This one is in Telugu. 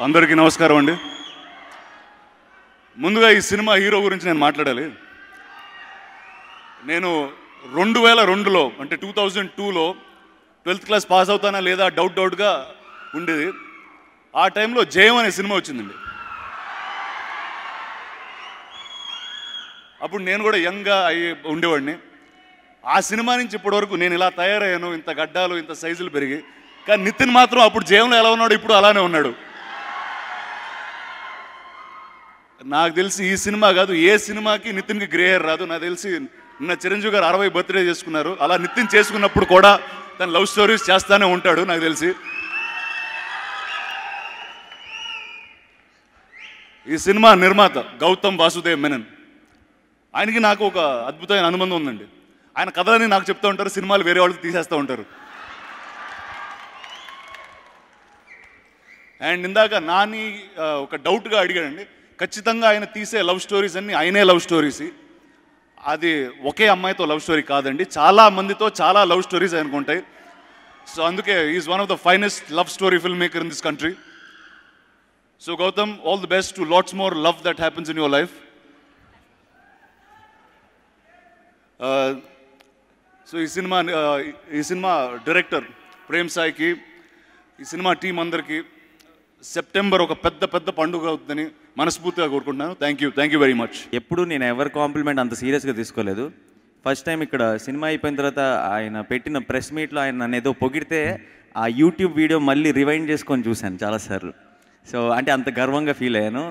అందరికీ నమస్కారం అండి. ముందుగా ఈ సినిమా హీరో గురించి నేను మాట్లాడాలి. నేను 2002లో అంటే 2002లో 12th క్లాస్ పాస్ అవుతానా లేదా డౌట్గా ఉండేది. ఆ టైంలో జయం అనే సినిమా వచ్చిందండి. అప్పుడు నేను కూడా యంగ్గా అయ్యి ఉండేవాడిని. ఆ సినిమా నుంచి ఇప్పటివరకు నేను ఇలా తయారయ్యాను, ఇంత గడ్డాలు, ఇంత సైజులు పెరిగి. కానీ నితిన్ మాత్రం అప్పుడు జయంలో ఎలా ఉన్నాడు, ఇప్పుడు అలానే ఉన్నాడు. నాకు తెలిసి ఈ సినిమా కాదు, ఏ సినిమాకి నితిన్కి గ్రే హెయిర్ రాదు. నాకు తెలిసి నిన్న చిరంజీవి గారు 60 బర్త్డే చేసుకున్నారు. అలా నితిన్ చేసుకున్నప్పుడు కూడా తన లవ్ స్టోరీస్ చేస్తానే ఉంటాడు నాకు తెలిసి. ఈ సినిమా నిర్మాత గౌతమ్ వాసుదేవ్ మెనన్. ఆయనకి నాకు ఒక అద్భుతమైన అనుబంధం ఉందండి. ఆయన కథలని నాకు చెప్తూ ఉంటారు, సినిమాలు వేరే వాళ్ళకి తీసేస్తూ ఉంటారు. అండ్ ఇందాక నాని ఒక డౌట్గా అడిగాడండి. ఖచ్చితంగా ఆయన తీసే లవ్ స్టోరీస్ అన్నీ ఆయనే లవ్ స్టోరీస్. అది ఒకే అమ్మాయితో లవ్ స్టోరీ కాదండి, చాలా మందితో చాలా లవ్ స్టోరీస్ ఆయనకు ఉంటాయి. సో అందుకే is one of the finest love story film maker in this country. So Gautam, all the best to lots more love that happens in your life. So ఈ సినిమా డైరెక్టర్ ప్రేమ్ సాయికి, ఈ సినిమా టీం అందరికీ సెప్టెంబర్ ఒక పెద్ద పండుగ అవుతుందని మనస్ఫూర్తిగా కోరుకుంటున్నాను. Thank you very much. ఎప్పుడు నేను ఎవరి కాంప్లిమెంట్ అంత సీరియస్గా తీసుకోలేదు. ఫస్ట్ టైం ఇక్కడ సినిమా అయిపోయిన తర్వాత ఆయన పెట్టిన ప్రెస్ మీట్లో ఆయన నన్ను ఏదో పొగిడితే ఆ యూట్యూబ్ వీడియో మళ్ళీ రివైండ్ చేసుకొని చూశాను చాలాసార్లు. సో అంటే అంత గర్వంగా ఫీల్ అయ్యాను.